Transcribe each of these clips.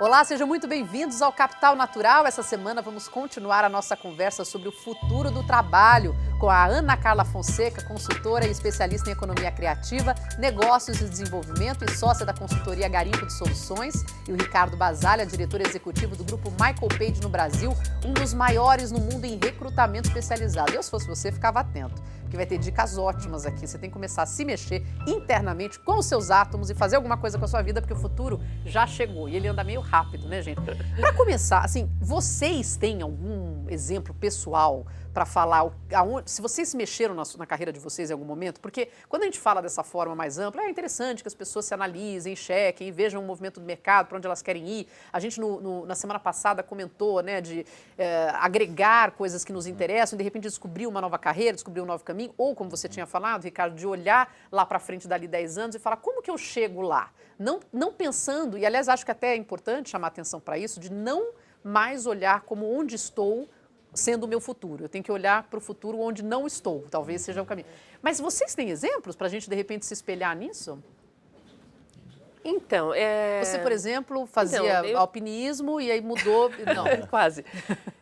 Olá, sejam muito bem-vindos ao Capital Natural. Essa semana vamos continuar a nossa conversa sobre o futuro do trabalho com a Ana Carla Fonseca, consultora e especialista em economia criativa, negócios e desenvolvimento e sócia da consultoria Garimpo de Soluções, e o Ricardo Basalha, diretor executivo do grupo Michael Page no Brasil, um dos maiores no mundo em recrutamento especializado. Eu, se fosse você, ficava atento, porque vai ter dicas ótimas aqui. Você tem que começar a se mexer internamente com os seus átomos e fazer alguma coisa com a sua vida, porque o futuro já chegou e ele anda meio rápido, né, gente? Para começar, assim, vocês têm algum exemplo pessoal para falar se vocês se mexeram na carreira de vocês em algum momento? Porque quando a gente fala dessa forma mais ampla, é interessante que as pessoas se analisem, chequem, vejam o movimento do mercado, para onde elas querem ir. A gente, na semana passada, comentou, né, de agregar coisas que nos interessam, de repente descobrir uma nova carreira, descobrir um novo caminho, ou, como você tinha falado, Ricardo, de olhar lá para frente dali 10 anos e falar, como que eu chego lá? Não pensando, e aliás acho que até é importante chamar atenção para isso, de não mais olhar como onde estou sendo o meu futuro. Eu tenho que olhar para o futuro onde não estou, talvez seja o caminho. Mas vocês têm exemplos para a gente, de repente, se espelhar nisso? Então, Você, por exemplo, fazia alpinismo e aí mudou... Não, quase.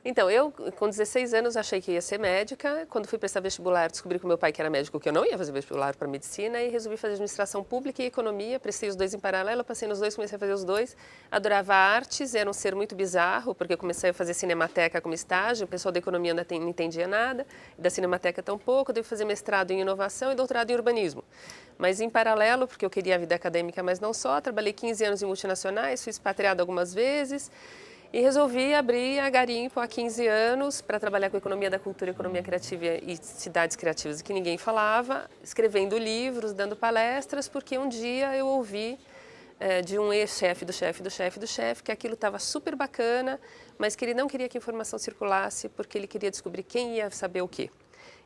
Então, eu, com 16 anos, achei que ia ser médica. Quando fui prestar vestibular, descobri com meu pai que era médico, que eu não ia fazer vestibular para medicina, e resolvi fazer administração pública e economia. Prestei os dois em paralelo, passei nos dois, comecei a fazer os dois. Adorava artes, era um ser muito bizarro, porque eu comecei a fazer cinemateca como estágio, o pessoal da economia não entendia nada, da cinemateca tão pouco, devo fazer mestrado em inovação e doutorado em urbanismo. Mas em paralelo, porque eu queria a vida acadêmica, mas não só, trabalhei 15 anos em multinacionais, fui expatriada algumas vezes e resolvi abrir a Garimpo há 15 anos para trabalhar com economia da cultura, economia criativa e cidades criativas que ninguém falava, escrevendo livros, dando palestras, porque um dia eu ouvi de um ex-chefe do chefe do chefe do chefe que aquilo estava super bacana, mas que ele não queria que a informação circulasse porque ele queria descobrir quem ia saber o quê.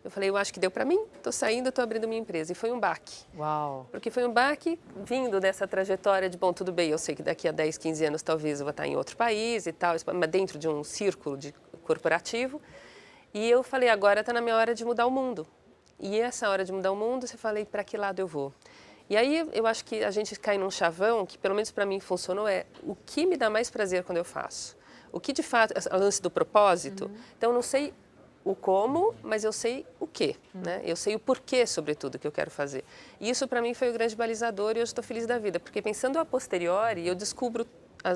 Eu falei, eu acho que deu para mim, estou saindo, estou abrindo minha empresa. E foi um baque. Uau! Porque foi um baque vindo dessa trajetória de, bom, tudo bem, eu sei que daqui a 10, 15 anos talvez eu vou estar em outro país e tal, mas dentro de um círculo corporativo. E eu falei, agora está na minha hora de mudar o mundo. E essa hora de mudar o mundo, eu falei, para que lado eu vou? E aí eu acho que a gente cai num chavão que, pelo menos para mim, funcionou, o que me dá mais prazer quando eu faço? O que, de fato, o lance do propósito. Então, eu não sei o como, mas eu sei o quê, né? Eu sei o porquê, sobretudo, que eu quero fazer. E isso, para mim, foi o grande balizador e eu estou feliz da vida, porque pensando a posteriori, eu descubro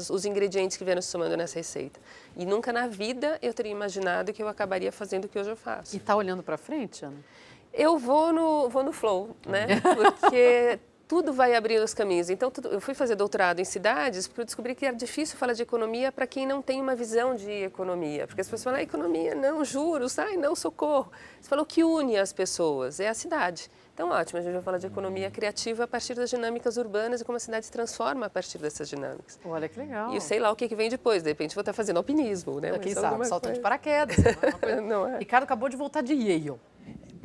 os ingredientes que vieram se somando nessa receita. E nunca na vida eu teria imaginado que eu acabaria fazendo o que hoje eu faço. E está olhando para frente, Ana? Eu vou no flow, né? Porque tudo vai abrir os caminhos. Então, eu fui fazer doutorado em cidades porque eu descobri que era difícil falar de economia para quem não tem uma visão de economia. Porque as pessoas falam, economia, não, juros, não, socorro. Você falou que une as pessoas, é a cidade. Então, ótimo, a gente vai falar de economia criativa a partir das dinâmicas urbanas e como a cidade se transforma a partir dessas dinâmicas. Olha que legal. E eu sei lá o que vem depois, de repente vou estar fazendo alpinismo, né? Quem sabe, saltando de paraquedas. Não é uma coisa... Não é. Ricardo acabou de voltar de Yale.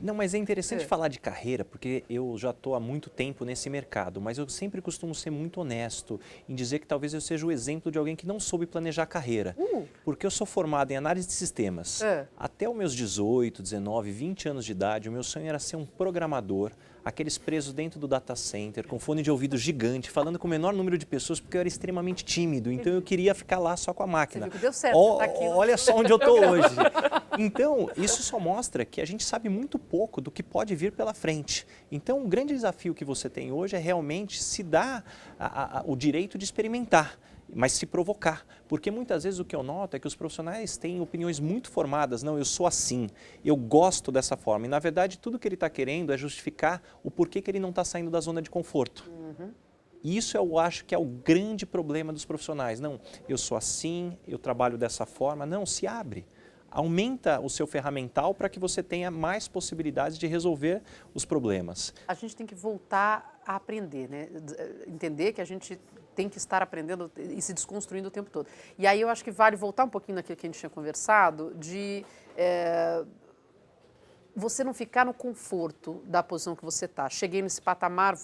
Não, mas é interessante falar de carreira, porque eu já estou há muito tempo nesse mercado, mas eu sempre costumo ser muito honesto em dizer que talvez eu seja o exemplo de alguém que não soube planejar a carreira. Porque eu sou formado em análise de sistemas. Até os meus 18, 19, 20 anos de idade, o meu sonho era ser um programador, aqueles presos dentro do data center, com fone de ouvido gigante, falando com o menor número de pessoas, porque eu era extremamente tímido, então eu queria ficar lá só com a máquina. Você viu que deu certo, tá aqui. Olha só onde eu estou hoje. Então, isso só mostra que a gente sabe muito pouco do que pode vir pela frente. Então, o grande desafio que você tem hoje é realmente se dar o direito de experimentar, mas se provocar. Porque muitas vezes o que eu noto é que os profissionais têm opiniões muito formadas. Não, eu sou assim, eu gosto dessa forma. E, na verdade, tudo que ele está querendo é justificar o porquê que ele não está saindo da zona de conforto. E isso eu acho que é o grande problema dos profissionais. Não, eu sou assim, eu trabalho dessa forma. Não, se abre. Aumenta o seu ferramental para que você tenha mais possibilidades de resolver os problemas. A gente tem que voltar a aprender, né? Entender que a gente tem que estar aprendendo e se desconstruindo o tempo todo. E aí eu acho que vale voltar um pouquinho naquilo que a gente tinha conversado, de você não ficar no conforto da posição que você está. Cheguei nesse patamar,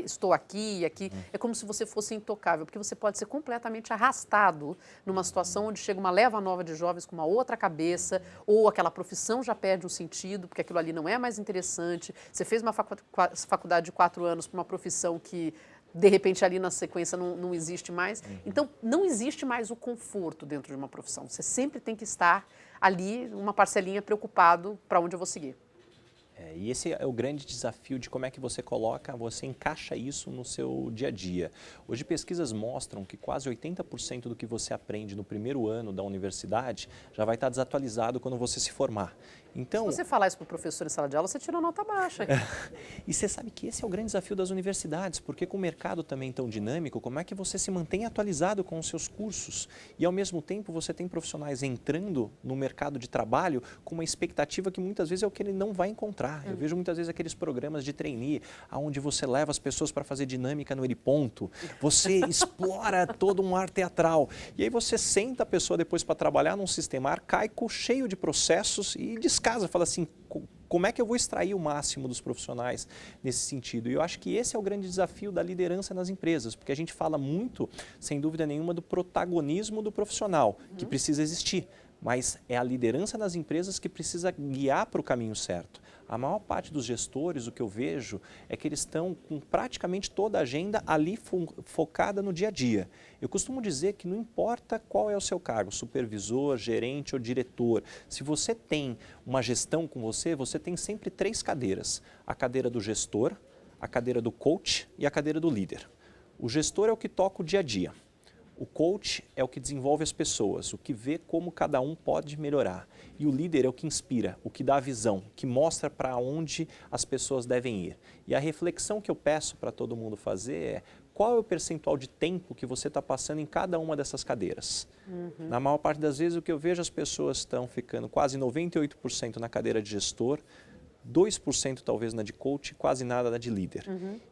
estou aqui e aqui. É como se você fosse intocável, porque você pode ser completamente arrastado numa situação onde chega uma leva nova de jovens com uma outra cabeça, ou aquela profissão já perde um sentido, porque aquilo ali não é mais interessante. Você fez uma faculdade de 4 anos para uma profissão que de repente ali na sequência não existe mais. Então, não existe mais o conforto dentro de uma profissão. Você sempre tem que estar ali, uma parcelinha preocupado para onde eu vou seguir. E esse é o grande desafio de como é que você encaixa isso no seu dia a dia. Hoje pesquisas mostram que quase 80% do que você aprende no primeiro ano da universidade já vai estar desatualizado quando você se formar. Então, se você falar isso para o professor em sala de aula, você tira nota baixa. E você sabe que esse é o grande desafio das universidades, porque com o mercado também tão dinâmico, como é que você se mantém atualizado com os seus cursos? E ao mesmo tempo você tem profissionais entrando no mercado de trabalho com uma expectativa que muitas vezes é o que ele não vai encontrar. Eu vejo muitas vezes aqueles programas de trainee, onde você leva as pessoas para fazer dinâmica no heliponto, você explora todo um ar teatral. E aí você senta a pessoa depois para trabalhar num sistema arcaico, cheio de processos e descasa, fala assim, como é que eu vou extrair o máximo dos profissionais nesse sentido? E eu acho que esse é o grande desafio da liderança nas empresas, porque a gente fala muito, sem dúvida nenhuma, do protagonismo do profissional, que precisa existir, mas é a liderança nas empresas que precisa guiar para o caminho certo. A maior parte dos gestores, o que eu vejo, é que eles estão com praticamente toda a agenda ali focada no dia a dia. Eu costumo dizer que não importa qual é o seu cargo, supervisor, gerente ou diretor, se você tem uma gestão com você, você tem sempre 3 cadeiras. A cadeira do gestor, a cadeira do coach e a cadeira do líder. O gestor é o que toca o dia a dia. O coach é o que desenvolve as pessoas, o que vê como cada um pode melhorar. E o líder é o que inspira, o que dá a visão, que mostra para onde as pessoas devem ir. E a reflexão que eu peço para todo mundo fazer é qual é o percentual de tempo que você está passando em cada uma dessas cadeiras. Na maior parte das vezes o que eu vejo as pessoas estão ficando quase 98% na cadeira de gestor, 2% talvez na de coach, quase nada na de líder.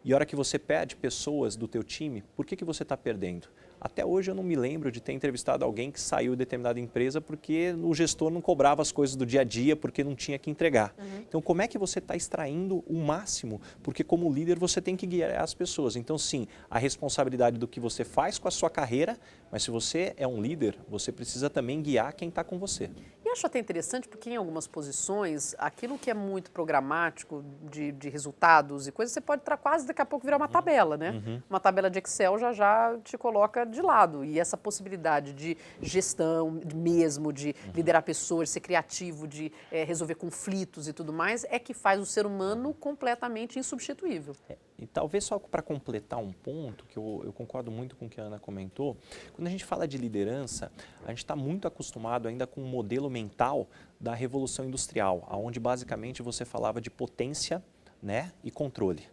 E a hora que você perde pessoas do teu time, por que você está perdendo? Até hoje eu não me lembro de ter entrevistado alguém que saiu de determinada empresa porque o gestor não cobrava as coisas do dia a dia porque não tinha que entregar. Então como é que você está extraindo o máximo? Porque como líder você tem que guiar as pessoas. Então sim, a responsabilidade do que você faz com a sua carreira, mas se você é um líder, você precisa também guiar quem está com você. E acho até interessante porque em algumas posições, aquilo que é muito programático de resultados e coisas, você pode quase daqui a pouco virar uma tabela, né? Uma tabela de Excel já te coloca de lado. E essa possibilidade de gestão mesmo, de liderar pessoas, de ser criativo, de resolver conflitos e tudo mais, é que faz o ser humano completamente insubstituível. E talvez só para completar um ponto, que eu concordo muito com o que a Ana comentou, quando a gente fala de liderança, a gente está muito acostumado ainda com um modelo mental da Revolução Industrial, onde basicamente você falava de potência, né, e controle.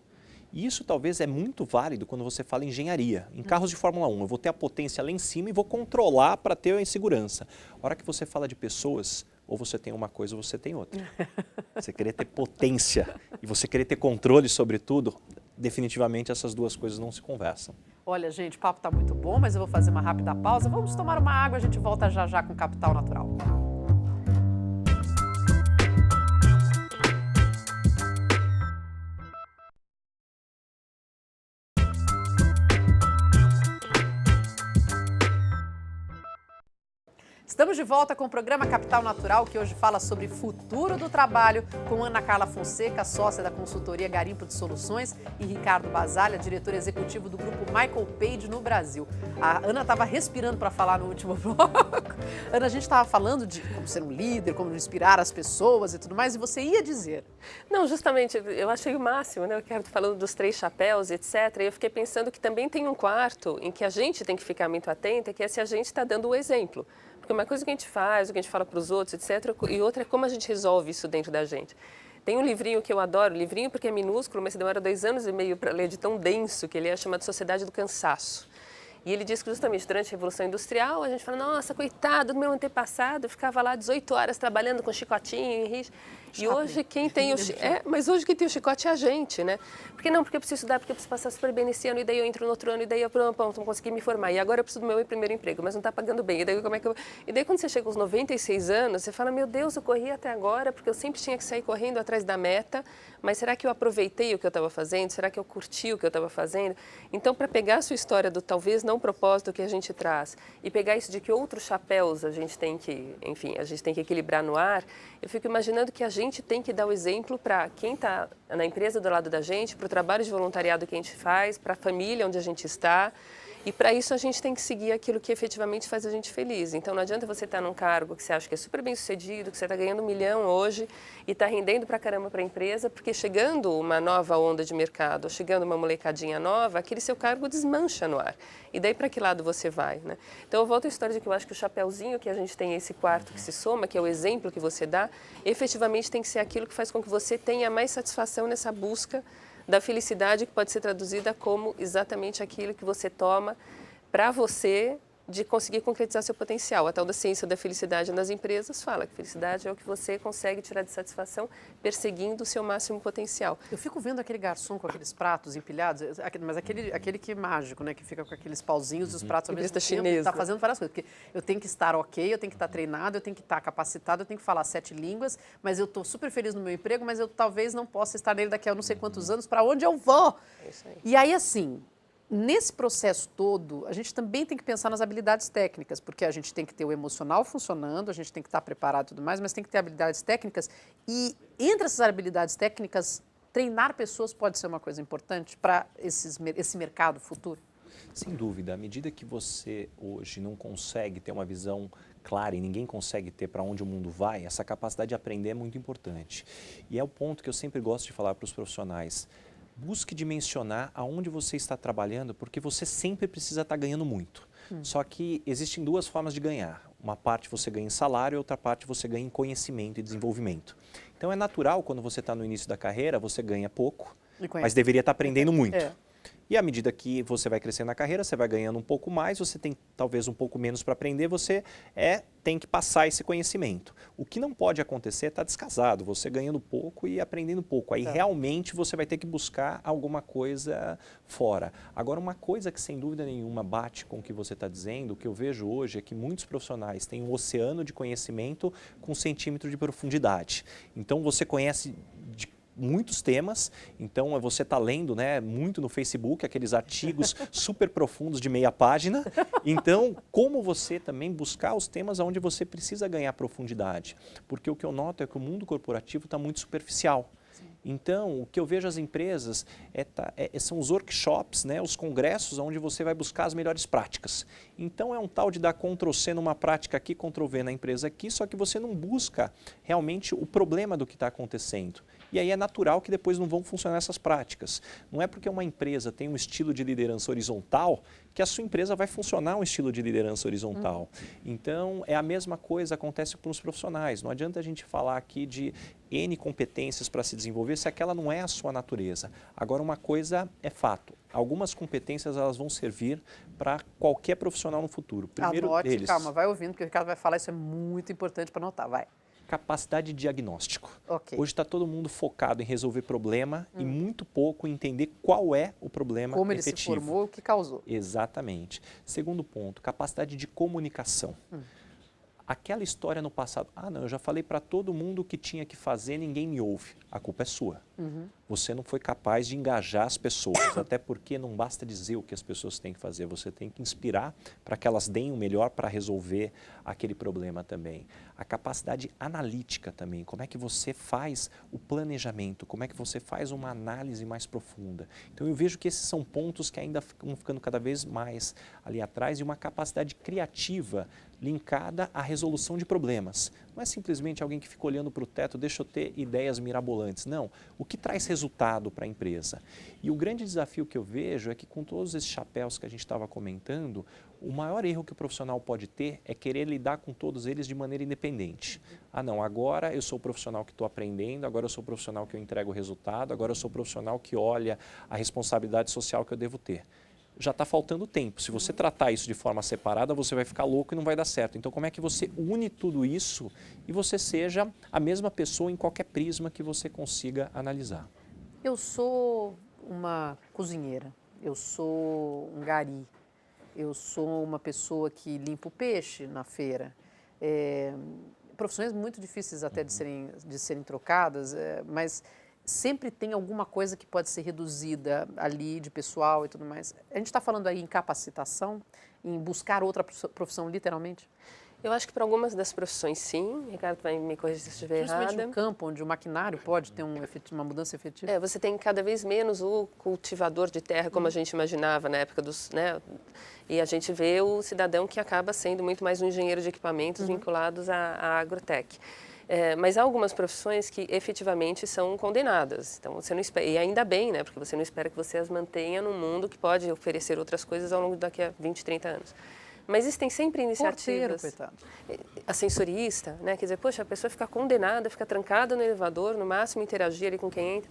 E isso talvez é muito válido quando você fala em engenharia. Em carros de Fórmula 1, eu vou ter a potência lá em cima e vou controlar para ter a segurança. A hora que você fala de pessoas, ou você tem uma coisa ou você tem outra. Você querer ter potência e você querer ter controle sobre tudo, definitivamente essas duas coisas não se conversam. Olha, gente, o papo está muito bom, mas eu vou fazer uma rápida pausa. Vamos tomar uma água, a gente volta já já com Capital Natural. Estamos de volta com o programa Capital Natural, que hoje fala sobre futuro do trabalho, com Ana Carla Fonseca, sócia da consultoria Garimpo de Soluções, e Ricardo Basalha, diretor executivo do grupo Michael Page no Brasil. A Ana estava respirando para falar no último bloco. Ana, a gente estava falando de como ser um líder, como inspirar as pessoas e tudo mais, e você ia dizer... Não, justamente, eu achei o máximo, né? Eu quero falando dos 3 chapéus, etc. E eu fiquei pensando que também tem um quarto em que a gente tem que ficar muito atenta, que é se a gente está dando o exemplo. Porque uma coisa que a gente faz, o que a gente fala para os outros, etc. E outra é como a gente resolve isso dentro da gente. Tem um livrinho que eu adoro, livrinho porque é minúsculo, mas demora 2 anos e meio para ler, de tão denso que ele é, chamado Sociedade do Cansaço. E ele diz que justamente durante a Revolução Industrial, a gente fala, nossa, coitado do meu antepassado, ficava lá 18 horas trabalhando com chicotinho e rixa. E hoje quem tem o mas hoje quem tem o chicote é a gente, né? Porque não, porque eu preciso estudar, porque eu preciso passar super bem nesse ano, e daí eu entro no outro ano, e daí eu não consegui me formar. E agora eu preciso do meu primeiro emprego, mas não está pagando bem. E daí como é que eu... E daí quando você chega aos 96 anos, você fala, meu Deus, eu corri até agora, porque eu sempre tinha que sair correndo atrás da meta, mas será que eu aproveitei o que eu estava fazendo? Será que eu curti o que eu estava fazendo? Então, para pegar a sua história do talvez não propósito que a gente traz, e pegar isso de que outros chapéus a gente tem que, enfim, a gente tem que equilibrar no ar, eu fico imaginando que a gente tem que dar o exemplo para quem está na empresa do lado da gente, para o trabalho de voluntariado que a gente faz, para a família onde a gente está. E para isso a gente tem que seguir aquilo que efetivamente faz a gente feliz. Então não adianta você estar num cargo que você acha que é super bem sucedido, que você está ganhando 1 milhão hoje e está rendendo pra caramba para a empresa, porque chegando uma nova onda de mercado, ou chegando uma molecadinha nova, aquele seu cargo desmancha no ar. E daí para que lado você vai, né? Então eu volto à história de que eu acho que o chapéuzinho que a gente tem, esse quarto que se soma, que é o exemplo que você dá, efetivamente tem que ser aquilo que faz com que você tenha mais satisfação nessa busca da felicidade, que pode ser traduzida como exatamente aquilo que você toma para você de conseguir concretizar seu potencial. A tal da ciência da felicidade nas empresas fala que felicidade é o que você consegue tirar de satisfação perseguindo o seu máximo potencial. Eu fico vendo aquele garçom com aqueles pratos empilhados, mas aquele que é mágico, né, que fica com aqueles pauzinhos e os pratos ao mesmo tempo, chinesa. está fazendo várias coisas, porque eu tenho que estar ok, eu tenho que estar treinado, eu tenho que estar capacitado, eu tenho que falar 7 línguas, mas eu estou super feliz no meu emprego, mas eu talvez não possa estar nele daqui a não sei quantos anos, para onde eu vou? É isso aí. E aí, assim, nesse processo todo, a gente também tem que pensar nas habilidades técnicas, porque a gente tem que ter o emocional funcionando, a gente tem que estar preparado e tudo mais, mas tem que ter habilidades técnicas. E entre essas habilidades técnicas, treinar pessoas pode ser uma coisa importante para esse mercado futuro? Sem dúvida, à medida que você hoje não consegue ter uma visão clara e ninguém consegue ter para onde o mundo vai, essa capacidade de aprender é muito importante. E é o ponto que eu sempre gosto de falar para os profissionais. Busque dimensionar aonde você está trabalhando, porque você sempre precisa estar ganhando muito. Só que existem 2 formas de ganhar. Uma parte você ganha em salário e outra parte você ganha em conhecimento e desenvolvimento. Então é natural, quando você está no início da carreira, você ganha pouco, mas deveria estar aprendendo muito. E à medida que você vai crescendo na carreira, você vai ganhando um pouco mais, você tem talvez um pouco menos para aprender, você tem que passar esse conhecimento. O que não pode acontecer é estar descasado, você ganhando pouco e aprendendo pouco. Aí realmente você vai ter que buscar alguma coisa fora. Agora, uma coisa que sem dúvida nenhuma bate com o que você está dizendo, o que eu vejo hoje é que muitos profissionais têm um oceano de conhecimento com 1 centímetro de profundidade. Então você conhece de muitos temas, então você está lendo, né, muito no Facebook, aqueles artigos super profundos de meia página. Então, como você também buscar os temas onde você precisa ganhar profundidade? Porque o que eu noto é que o mundo corporativo está muito superficial. Então, o que eu vejo as empresas são os workshops, né, os congressos onde você vai buscar as melhores práticas. Então, é um tal de dar Ctrl+C numa prática aqui, Ctrl+V na empresa aqui, só que você não busca realmente o problema do que está acontecendo. E aí é natural que depois não vão funcionar essas práticas. Não é porque uma empresa tem um estilo de liderança horizontal que a sua empresa vai funcionar um estilo de liderança horizontal. Então, é a mesma coisa acontece com os profissionais. Não adianta a gente falar aqui de N competências para se desenvolver se aquela não é a sua natureza. Agora, uma coisa é fato. Algumas competências elas vão servir para qualquer profissional no futuro. Primeiro deles, calma, vai ouvindo, porque o Ricardo vai falar, isso é muito importante para anotar, vai. Capacidade de diagnóstico. Okay. Hoje está todo mundo focado em resolver problema e muito pouco em entender qual é o problema como efetivo. Ele se formou, o que causou. Exatamente. Segundo ponto, capacidade de comunicação. Aquela história no passado, não, eu já falei para todo mundo o que tinha que fazer, ninguém me ouve. A culpa é sua. Você não foi capaz de engajar as pessoas, até porque não basta dizer o que as pessoas têm que fazer, você tem que inspirar para que elas deem o melhor para resolver aquele problema também. A capacidade analítica também, como é que você faz o planejamento, como é que você faz uma análise mais profunda. Então eu vejo que esses são pontos que ainda vão ficando cada vez mais ali atrás e uma capacidade criativa linkada à resolução de problemas. Não é simplesmente alguém que fica olhando para o teto, deixa eu ter ideias mirabolantes. Não, o que traz resultado para a empresa? E o grande desafio que eu vejo é que com todos esses chapéus que a gente estava comentando, o maior erro que o profissional pode ter é querer lidar com todos eles de maneira independente. Não, agora eu sou o profissional que estou aprendendo, agora eu sou o profissional que eu entrego o resultado, agora eu sou o profissional que olha a responsabilidade social que eu devo ter. Já está faltando tempo. Se você tratar isso de forma separada, você vai ficar louco e não vai dar certo. Então, como é que você une tudo isso e você seja a mesma pessoa em qualquer prisma que você consiga analisar? Eu sou uma cozinheira, eu sou um gari, eu sou uma pessoa que limpa o peixe na feira. Profissões muito difíceis até de serem trocadas, mas sempre tem alguma coisa que pode ser reduzida ali de pessoal e tudo mais. A gente está falando aí em capacitação, em buscar outra profissão, literalmente? Eu acho que para algumas das profissões, sim. Ricardo vai me corrigir se eu estiver errada. Principalmente no campo, onde o maquinário pode ter uma mudança efetiva. Você tem cada vez menos o cultivador de terra, como a gente imaginava na época dos... E a gente vê o cidadão que acaba sendo muito mais um engenheiro de equipamentos vinculados à agrotech. Mas há algumas profissões que efetivamente são condenadas. Então, você não espera, e ainda bem, né? Porque você não espera que você as mantenha num mundo que pode oferecer outras coisas ao longo daqui a 20, 30 anos. Mas existem sempre iniciativas. Porteiro, ascensorista, né? Quer dizer, poxa, a pessoa fica condenada, fica trancada no elevador, no máximo interagir ali com quem entra.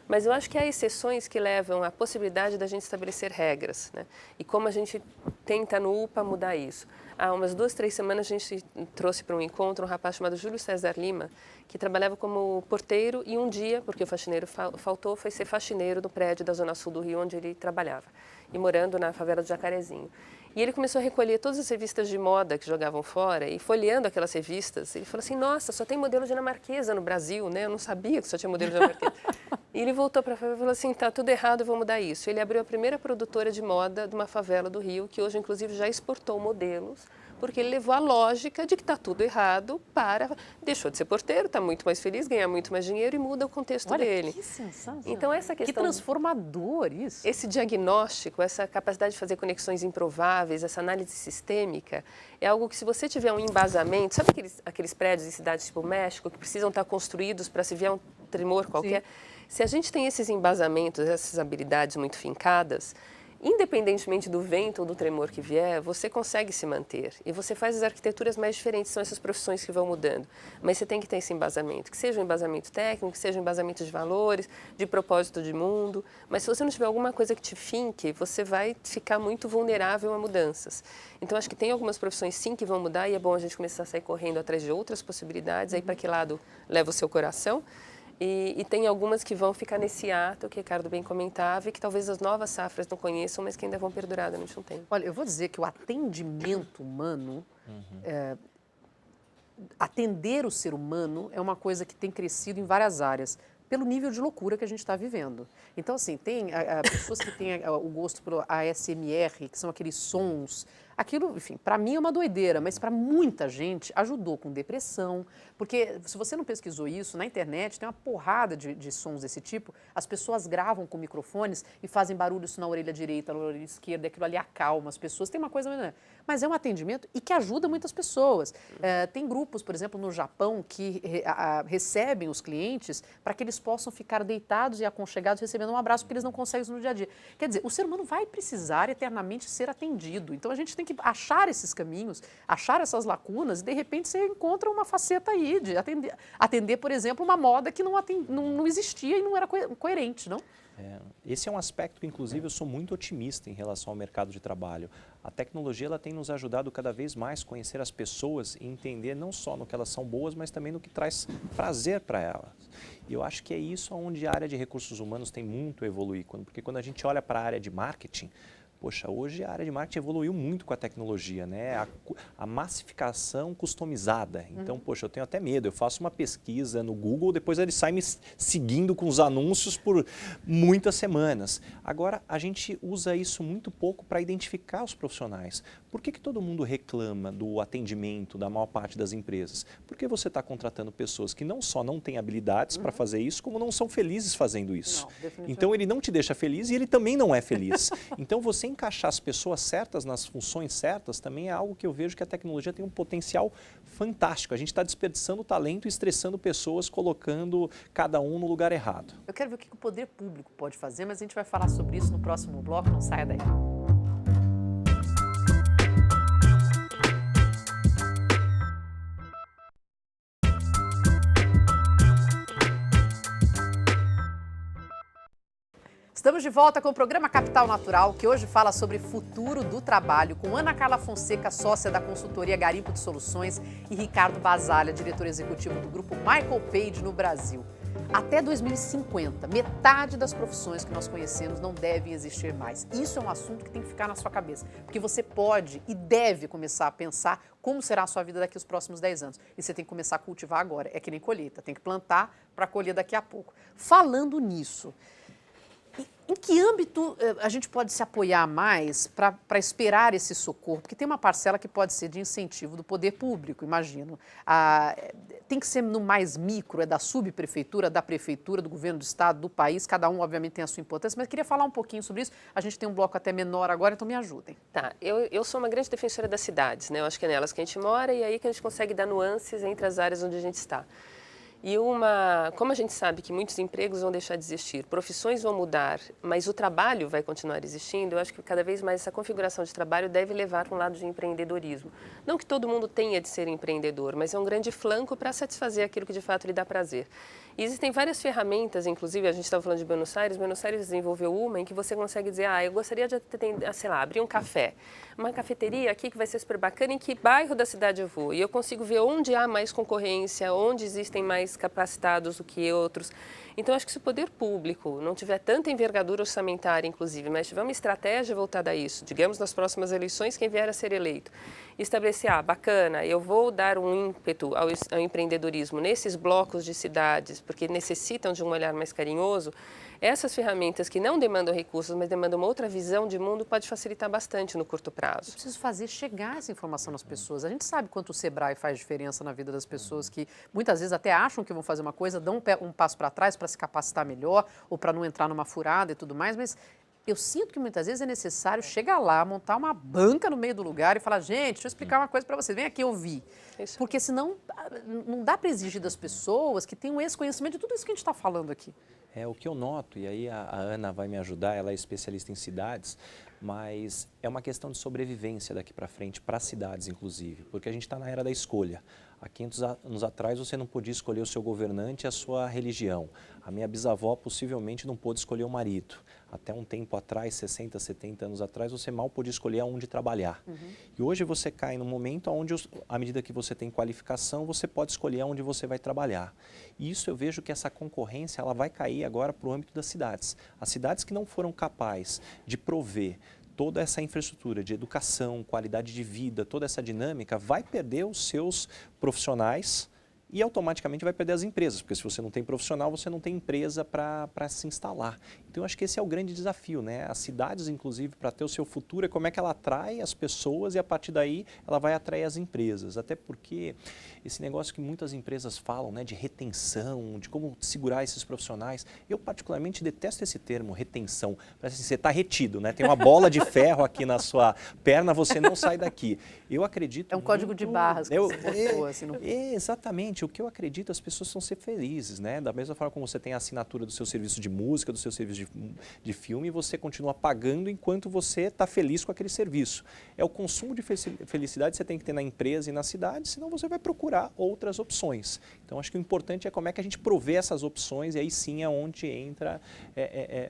Mas eu acho que há exceções que levam à possibilidade da gente estabelecer regras, né? E como a gente tenta no UPA mudar isso. Há umas 2, 3 semanas a gente trouxe para um encontro um rapaz chamado Júlio César Lima, que trabalhava como porteiro e um dia, porque o faxineiro faltou, foi ser faxineiro do prédio da Zona Sul do Rio, onde ele trabalhava, e morando na favela do Jacarezinho. E ele começou a recolher todas as revistas de moda que jogavam fora e folheando aquelas revistas, ele falou assim, nossa, só tem modelo dinamarquesa no Brasil, né? Eu não sabia que só tinha modelo dinamarquesa. E ele voltou para a favela e falou assim, tá tudo errado, eu vou mudar isso. Ele abriu a primeira produtora de moda de uma favela do Rio, que hoje, inclusive, já exportou modelos, porque ele levou a lógica de que está tudo errado para... Deixou de ser porteiro, está muito mais feliz, ganha muito mais dinheiro e muda o contexto dele. Que sensacional. Então, essa questão... Que transformador isso. Esse diagnóstico, essa capacidade de fazer conexões improváveis, essa análise sistêmica, é algo que se você tiver um embasamento... Sabe aqueles prédios em cidades tipo México que precisam estar construídos para se vier um tremor qualquer? Sim. Se a gente tem esses embasamentos, essas habilidades muito fincadas... Independentemente do vento ou do tremor que vier, você consegue se manter. E você faz as arquiteturas mais diferentes, são essas profissões que vão mudando. Mas você tem que ter esse embasamento, que seja um embasamento técnico, que seja um embasamento de valores, de propósito de mundo. Mas se você não tiver alguma coisa que te finque, você vai ficar muito vulnerável a mudanças. Então, acho que tem algumas profissões, sim, que vão mudar e é bom a gente começar a sair correndo atrás de outras possibilidades. Aí, para que lado leva o seu coração? E tem algumas que vão ficar nesse ato, que o Ricardo bem comentava, e que talvez as novas safras não conheçam, mas que ainda vão perdurar durante um tempo. Olha, eu vou dizer que o atendimento humano, atender o ser humano é uma coisa que tem crescido em várias áreas, pelo nível de loucura que a gente está vivendo. Então, assim, tem pessoas que têm o gosto pelo ASMR, que são aqueles sons. Aquilo, enfim, para mim é uma doideira, mas para muita gente ajudou com depressão, porque se você não pesquisou isso, na internet tem uma porrada de sons desse tipo, as pessoas gravam com microfones e fazem barulho isso na orelha direita, na orelha esquerda, aquilo ali acalma as pessoas, tem uma coisa, mas é um atendimento e que ajuda muitas pessoas. Tem grupos, por exemplo, no Japão, que recebem os clientes para que eles possam ficar deitados e aconchegados recebendo um abraço, porque eles não conseguem isso no dia a dia. Quer dizer, o ser humano vai precisar eternamente ser atendido, então a gente tem que achar esses caminhos, achar essas lacunas e, de repente, você encontra uma faceta aí de atender, por exemplo, uma moda que não existia e não era coerente, não? Esse é um aspecto que, inclusive, eu sou muito otimista em relação ao mercado de trabalho. A tecnologia ela tem nos ajudado cada vez mais a conhecer as pessoas e entender não só no que elas são boas, mas também no que traz prazer para elas. E eu acho que é isso onde a área de recursos humanos tem muito a evoluir, porque quando a gente olha para a área de marketing, poxa, hoje a área de marketing evoluiu muito com a tecnologia, né? A massificação customizada. Então, poxa, eu tenho até medo. Eu faço uma pesquisa no Google, depois ele sai me seguindo com os anúncios por muitas semanas. Agora, a gente usa isso muito pouco para identificar os profissionais. Por que todo mundo reclama do atendimento da maior parte das empresas? Porque você está contratando pessoas que não só não têm habilidades para fazer isso, como não são felizes fazendo isso. Não, então, ele não te deixa feliz e ele também não é feliz. Então, você encaixar as pessoas certas nas funções certas também é algo que eu vejo que a tecnologia tem um potencial fantástico. A gente está desperdiçando talento e estressando pessoas, colocando cada um no lugar errado. Eu quero ver o que o poder público pode fazer, mas a gente vai falar sobre isso no próximo bloco, não saia daí. Estamos de volta com o programa Capital Natural, que hoje fala sobre futuro do trabalho, com Ana Carla Fonseca, sócia da consultoria Garimpo de Soluções, e Ricardo Basalha, diretor executivo do grupo Michael Page no Brasil. Até 2050, metade das profissões que nós conhecemos não devem existir mais. Isso é um assunto que tem que ficar na sua cabeça, porque você pode e deve começar a pensar como será a sua vida daqui aos próximos 10 anos. E você tem que começar a cultivar agora. É que nem colheita, tem que plantar para colher daqui a pouco. Falando nisso, em que âmbito a gente pode se apoiar mais para esperar esse socorro? Porque tem uma parcela que pode ser de incentivo do poder público, imagino. Tem que ser no mais micro, é da subprefeitura, da prefeitura, do governo do estado, do país, cada um obviamente tem a sua importância, mas eu queria falar um pouquinho sobre isso. A gente tem um bloco até menor agora, então me ajudem. Tá, eu sou uma grande defensora das cidades, né? Eu acho que é nelas que a gente mora e aí que a gente consegue dar nuances entre as áreas onde a gente está. E como a gente sabe que muitos empregos vão deixar de existir, profissões vão mudar, mas o trabalho vai continuar existindo, eu acho que cada vez mais essa configuração de trabalho deve levar para um lado de empreendedorismo. Não que todo mundo tenha de ser empreendedor, mas é um grande flanco para satisfazer aquilo que de fato lhe dá prazer. E existem várias ferramentas, inclusive a gente estava falando de Buenos Aires desenvolveu uma em que você consegue dizer, eu gostaria de, sei lá, abrir um café, uma cafeteria aqui que vai ser super bacana, em que bairro da cidade eu vou? E eu consigo ver onde há mais concorrência, onde existem mais capacitados do que outros. Então, acho que se o poder público não tiver tanta envergadura orçamentária, inclusive, mas tiver uma estratégia voltada a isso, digamos, nas próximas eleições, quem vier a ser eleito, estabelecer, bacana, eu vou dar um ímpeto ao empreendedorismo nesses blocos de cidades, porque necessitam de um olhar mais carinhoso, essas ferramentas que não demandam recursos, mas demandam uma outra visão de mundo, pode facilitar bastante no curto prazo. Eu preciso fazer chegar essa informação nas pessoas. A gente sabe quanto o Sebrae faz diferença na vida das pessoas que muitas vezes até acham que vão fazer uma coisa, dão um passo para trás para se capacitar melhor ou para não entrar numa furada e tudo mais, mas eu sinto que muitas vezes é necessário chegar lá, montar uma banca no meio do lugar e falar, gente, deixa eu explicar uma coisa para vocês, vem aqui ouvir. Isso. Porque senão não dá para exigir das pessoas que tenham esse conhecimento de tudo isso que a gente está falando aqui. O que eu noto, e aí a Ana vai me ajudar, ela é especialista em cidades, mas é uma questão de sobrevivência daqui para frente, para cidades inclusive, porque a gente está na era da escolha. Há 500 anos atrás você não podia escolher o seu governante e a sua religião. A minha bisavó possivelmente não pôde escolher o marido. Até um tempo atrás, 60, 70 anos atrás, você mal podia escolher aonde trabalhar. E hoje você cai num momento onde, à medida que você tem qualificação, você pode escolher aonde você vai trabalhar. E isso eu vejo que essa concorrência ela vai cair agora para o âmbito das cidades. As cidades que não foram capazes de prover toda essa infraestrutura de educação, qualidade de vida, toda essa dinâmica, vai perder os seus profissionais e automaticamente vai perder as empresas, porque se você não tem profissional, você não tem empresa para se instalar. Então, eu acho que esse é o grande desafio, né? As cidades, inclusive, para ter o seu futuro, é como é que ela atrai as pessoas e, a partir daí, ela vai atrair as empresas. Até porque esse negócio que muitas empresas falam, né, de retenção, de como segurar esses profissionais, eu particularmente detesto esse termo, retenção. Parece assim, você está retido, né? Tem uma bola de ferro aqui na sua perna, você não sai daqui. Eu acredito É um código de barras que você botou, assim, no... Exatamente. O que eu acredito, as pessoas vão ser felizes, né? Da mesma forma como você tem a assinatura do seu serviço de música, do seu serviço de filme, você continua pagando enquanto você está feliz com aquele serviço. É o consumo de felicidade que você tem que ter na empresa e na cidade, senão você vai procurar outras opções. Então, acho que o importante é como é que a gente provê essas opções e aí sim é onde entra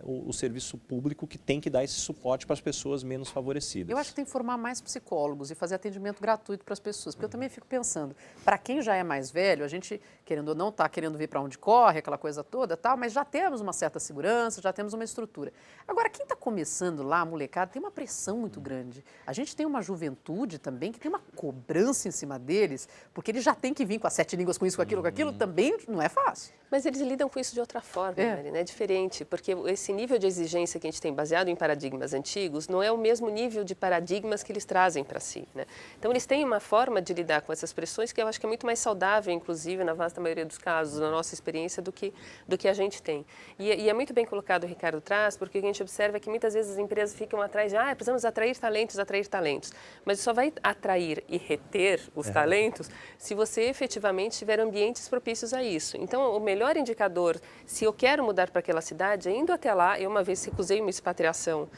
o serviço público que tem que dar esse suporte para as pessoas menos favorecidas. Eu acho que tem que formar mais psicólogos e fazer atendimento gratuito para as pessoas, porque eu também fico pensando, para quem já é mais velho, a gente, querendo ou não, está querendo ver para onde corre, aquela coisa toda, tal, mas já temos uma certa segurança, já temos uma estrutura. Agora, quem está começando lá, a molecada, tem uma pressão muito grande. A gente tem uma juventude também que tem uma cobrança em cima deles, porque eles já têm que vir com as 7 línguas, com isso, com aquilo, também não é fácil. Mas eles lidam com isso de outra forma, Marina, é diferente, porque esse nível de exigência que a gente tem baseado em paradigmas antigos não é o mesmo nível de paradigmas que eles trazem para si, né? Então, eles têm uma forma de lidar com essas pressões que eu acho que é muito mais saudável, inclusive, na vasta maioria dos casos, na nossa experiência, do que a gente tem. E é muito bem colocado o Ricardo traz, porque o que a gente observa é que muitas vezes as empresas ficam atrás de, precisamos atrair talentos, mas só vai atrair e reter os talentos se você efetivamente tiver ambientes propícios a isso. Então, o melhor indicador, se eu quero mudar para aquela cidade, é indo até lá. Eu uma vez recusei uma expatriação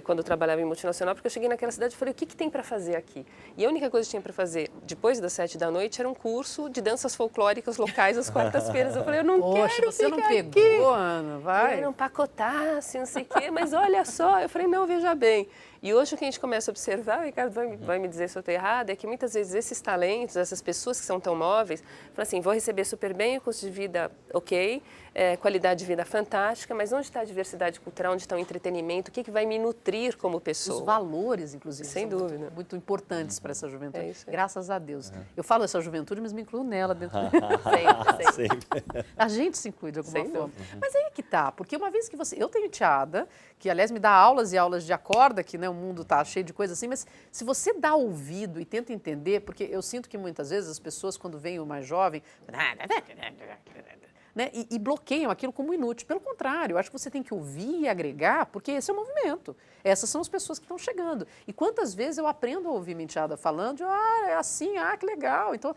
quando eu trabalhava em multinacional, porque eu cheguei naquela cidade e falei, o que tem para fazer aqui? E a única coisa que tinha para fazer, depois das 7 da noite, era um curso de danças folclóricas locais às quartas-feiras. Eu falei, eu não quero você ficar não pegou, aqui. Ana, vai. Não pacotasse, não sei o quê, mas olha só. Eu falei, não, veja bem. E hoje o que a gente começa a observar, o Ricardo vai me dizer se eu estou errada, é que muitas vezes esses talentos, essas pessoas que são tão móveis, falam assim, vou receber super bem, o custo de vida ok, qualidade de vida fantástica, mas onde está a diversidade cultural, onde está o entretenimento, o que vai me nutrir como pessoa? Os valores, inclusive, sem são dúvida. Muito importantes para essa juventude. É isso aí. Graças a Deus. Eu falo essa juventude, mas me incluo nela dentro. Sempre. A gente se inclui de alguma Sem forma. dúvida. Mas aí que tá, porque uma vez que você... Eu tenho enteada, que aliás me dá aulas e aulas de acorda, que né, o mundo tá cheio de coisas assim, mas se você dá ouvido e tenta entender, porque eu sinto que muitas vezes as pessoas, quando vêm o mais jovem, né, e bloqueiam aquilo como inútil. Pelo contrário, eu acho que você tem que ouvir e agregar, porque esse é o movimento. Essas são as pessoas que estão chegando. E quantas vezes eu aprendo a ouvir minha enteada falando, é assim, que legal. Então,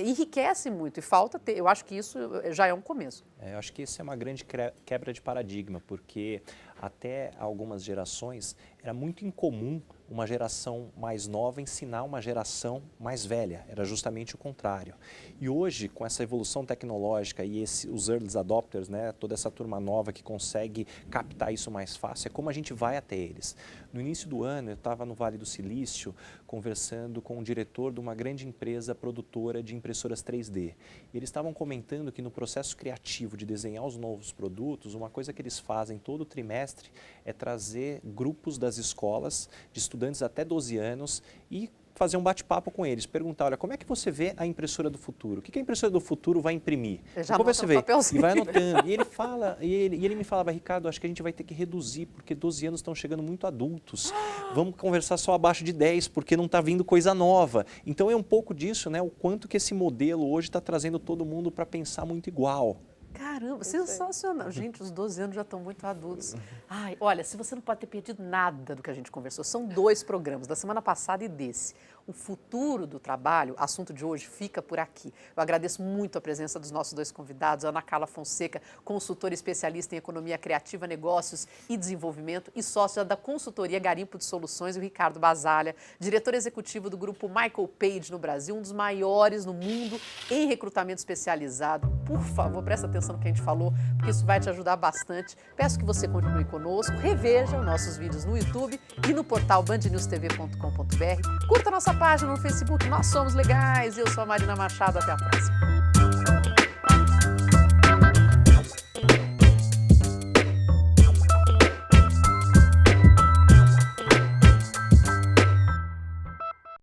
enriquece muito e falta ter. Eu acho que isso já é um começo. Eu acho que isso é uma grande quebra de paradigma, porque até algumas gerações era muito incomum uma geração mais nova ensinar uma geração mais velha, era justamente o contrário. E hoje, com essa evolução tecnológica e os early adopters, né, toda essa turma nova que consegue captar isso mais fácil, é como a gente vai até eles. No início do ano, eu estava no Vale do Silício conversando com o diretor de uma grande empresa produtora de impressoras 3D. E eles estavam comentando que no processo criativo de desenhar os novos produtos, uma coisa que eles fazem todo trimestre é trazer grupos das escolas, de estudantes até 12 anos e fazer um bate-papo com eles, perguntar, olha, como é que você vê a impressora do futuro? O que a impressora do futuro vai imprimir? Como você vê? E vai anotando. E ele fala, e ele me falava, Ricardo, acho que a gente vai ter que reduzir, porque 12 anos estão chegando muito adultos. Vamos conversar só abaixo de 10, porque não está vindo coisa nova. Então é um pouco disso, né? O quanto que esse modelo hoje está trazendo todo mundo para pensar muito igual. Caramba, sensacional. Gente, os 12 anos já estão muito adultos. Ai, olha, se você não pode ter perdido nada do que a gente conversou, são 2 programas, da semana passada e desse. O futuro do trabalho, assunto de hoje, fica por aqui. Eu agradeço muito a presença dos nossos 2 convidados, Ana Carla Fonseca, consultora especialista em economia criativa, negócios e desenvolvimento e sócia da consultoria Garimpo de Soluções, e o Ricardo Basalha, diretor executivo do grupo Michael Page no Brasil, um dos maiores no mundo em recrutamento especializado. Por favor, presta atenção no que a gente falou, porque isso vai te ajudar bastante. Peço que você continue conosco, reveja os nossos vídeos no YouTube e no portal bandnewstv.com.br. Curta a nossa página no Facebook, Nós Somos Legais. Eu sou a Marina Machado, até a próxima.